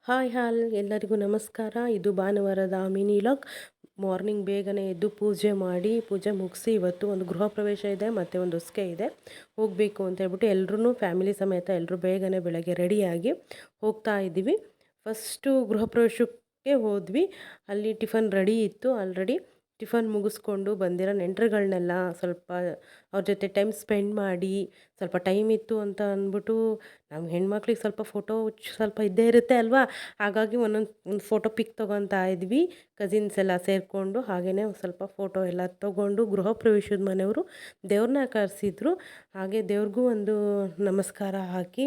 Hi ಎಲ್ಲರಿಗೂ ನಮಸ್ಕಾರ. ಇದು ಭಾನುವಾರದ ಮಿನಿ ಲಾಗ್. ಮಾರ್ನಿಂಗ್ ಬೇಗನೆ ಎದ್ದು ಪೂಜೆ ಮಾಡಿ ಪೂಜೆ ಮುಗಿಸಿ ಇವತ್ತು ಒಂದು ಗೃಹ ಪ್ರವೇಶ ಇದೆ ಮತ್ತು ಒಂದು ಹೊಸ್ಕೆ ಇದೆ, ಹೋಗಬೇಕು ಅಂತ ಹೇಳ್ಬಿಟ್ಟು ಎಲ್ಲರೂ ಫ್ಯಾಮಿಲಿ ಸಮೇತ ಎಲ್ಲರೂ ಬೇಗನೆ ಬೆಳಗ್ಗೆ ರೆಡಿಯಾಗಿ ಹೋಗ್ತಾ ಇದ್ದೀವಿ. ಫಸ್ಟು ಗೃಹ ಪ್ರವೇಶಕ್ಕೆ ಹೋದ್ವಿ. ಅಲ್ಲಿ ಟಿಫನ್ ರೆಡಿ ಇತ್ತು. ಆಲ್ರೆಡಿ ಟಿಫನ್ ಮುಗಿಸ್ಕೊಂಡು ಬಂದಿರೋ ನೆಂಟರುಗಳನ್ನೆಲ್ಲ ಸ್ವಲ್ಪ ಅವ್ರ ಜೊತೆ ಟೈಮ್ ಸ್ಪೆಂಡ್ ಮಾಡಿ, ಸ್ವಲ್ಪ ಟೈಮ್ ಇತ್ತು ಅಂತ ಅಂದ್ಬಿಟ್ಟು ನಮ್ಮ ಹೆಣ್ಮಕ್ಳಿಗೆ ಸ್ವಲ್ಪ ಫೋಟೋ ಸ್ವಲ್ಪ ಇದ್ದೇ ಇರುತ್ತೆ ಅಲ್ವಾ. ಹಾಗಾಗಿ ಒಂದು ಫೋಟೋ ಪಿಕ್ ತೊಗೊತಾ ಇದ್ವಿ ಕಸಿನ್ಸ್ ಎಲ್ಲ ಸೇರಿಕೊಂಡು. ಹಾಗೆಯೇ ಸ್ವಲ್ಪ ಫೋಟೋ ಎಲ್ಲ ತೊಗೊಂಡು ಗೃಹ ಪ್ರವೇಶದ ಮನೆಯವರು ದೇವ್ರನ್ನ ಕರೆಸಿದ್ರು. ಹಾಗೆ ದೇವ್ರಿಗೂ ಒಂದು ನಮಸ್ಕಾರ ಹಾಕಿ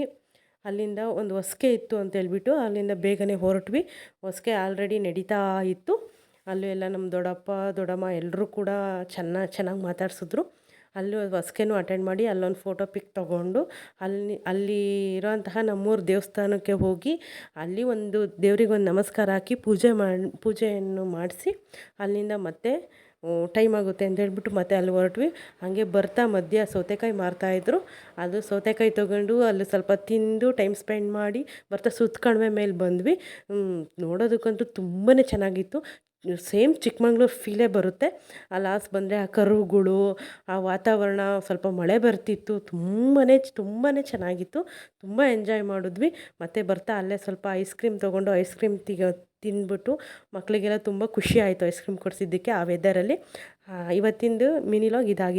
ಅಲ್ಲಿಂದ ಒಂದು ಹೊಸ್ಕೆ ಇತ್ತು ಅಂತ ಹೇಳ್ಬಿಟ್ಟು ಅಲ್ಲಿಂದ ಬೇಗನೆ ಹೊರಟ್ವಿ. ಹೊಸ್ಕೆ ಆಲ್ರೆಡಿ ನಡೀತಾ ಇತ್ತು. ಅಲ್ಲೂ ಎಲ್ಲ ನಮ್ಮ ದೊಡ್ಡಪ್ಪ ದೊಡ್ಡಮ್ಮ ಎಲ್ಲರೂ ಕೂಡ ಚೆನ್ನಾಗಿ ಮಾತಾಡ್ಸಿದ್ರು. ಅಲ್ಲೂ ಹೊಸ್ಕೆನೂ ಅಟೆಂಡ್ ಮಾಡಿ ಅಲ್ಲೊಂದು ಫೋಟೋ ಪಿಕ್ ತೊಗೊಂಡು ಅಲ್ಲಿ ಇರೋಂತಹ ನಮ್ಮೂರ ದೇವಸ್ಥಾನಕ್ಕೆ ಹೋಗಿ ಅಲ್ಲಿ ಒಂದು ದೇವ್ರಿಗೊಂದು ನಮಸ್ಕಾರ ಹಾಕಿ ಪೂಜೆಯನ್ನು ಮಾಡಿಸಿ ಅಲ್ಲಿಂದ ಮತ್ತೆ ಟೈಮ್ ಆಗುತ್ತೆ ಅಂತ ಹೇಳ್ಬಿಟ್ಟು ಮತ್ತೆ ಅಲ್ಲಿ ಹೊರಟ್ವಿ. ಹಾಗೆ ಬರ್ತಾ ಮಧ್ಯ ಸೌತೆಕಾಯಿ ಮಾರ್ತಾಯಿದ್ರು. ಅದು ಸೌತೆಕಾಯಿ ತೊಗೊಂಡು ಅಲ್ಲಿ ಸ್ವಲ್ಪ ತಿಂದು ಟೈಮ್ ಸ್ಪೆಂಡ್ ಮಾಡಿ ಬರ್ತಾ ಸುತ್ತ ಮೇಲೆ ಬಂದ್ವಿ. ನೋಡೋದಕ್ಕಂತೂ ತುಂಬಾ ಚೆನ್ನಾಗಿತ್ತು. ಸೇಮ್ ಚಿಕ್ಕಮಂಗ್ಳೂರು ಫೀಲೇ ಬರುತ್ತೆ. ಆ ಲಾಸ್ಟ್ ಬಂದರೆ ಆ ಕರುಗಳು, ಆ ವಾತಾವರಣ, ಸ್ವಲ್ಪ ಮಳೆ ಬರ್ತಿತ್ತು. ತುಂಬಾ ಚೆನ್ನಾಗಿತ್ತು. ತುಂಬ ಎಂಜಾಯ್ ಮಾಡಿದ್ವಿ. ಮತ್ತು ಬರ್ತಾ ಅಲ್ಲೇ ಸ್ವಲ್ಪ ಐಸ್ ಕ್ರೀಮ್ ತೊಗೊಂಡು ಐಸ್ ಕ್ರೀಮ್ ತಿಂದ್ಬಿಟ್ಟು ಮಕ್ಕಳಿಗೆಲ್ಲ ತುಂಬ ಖುಷಿ ಆಯಿತು ಐಸ್ ಕ್ರೀಮ್ ಕೊಡಿಸಿದ್ದಕ್ಕೆ ಆ ವೆದರಲ್ಲಿ. ಇವತ್ತಿಂದು ಮಿನಿ ಲಾಗ್ ಇದಾಗಿತ್ತು.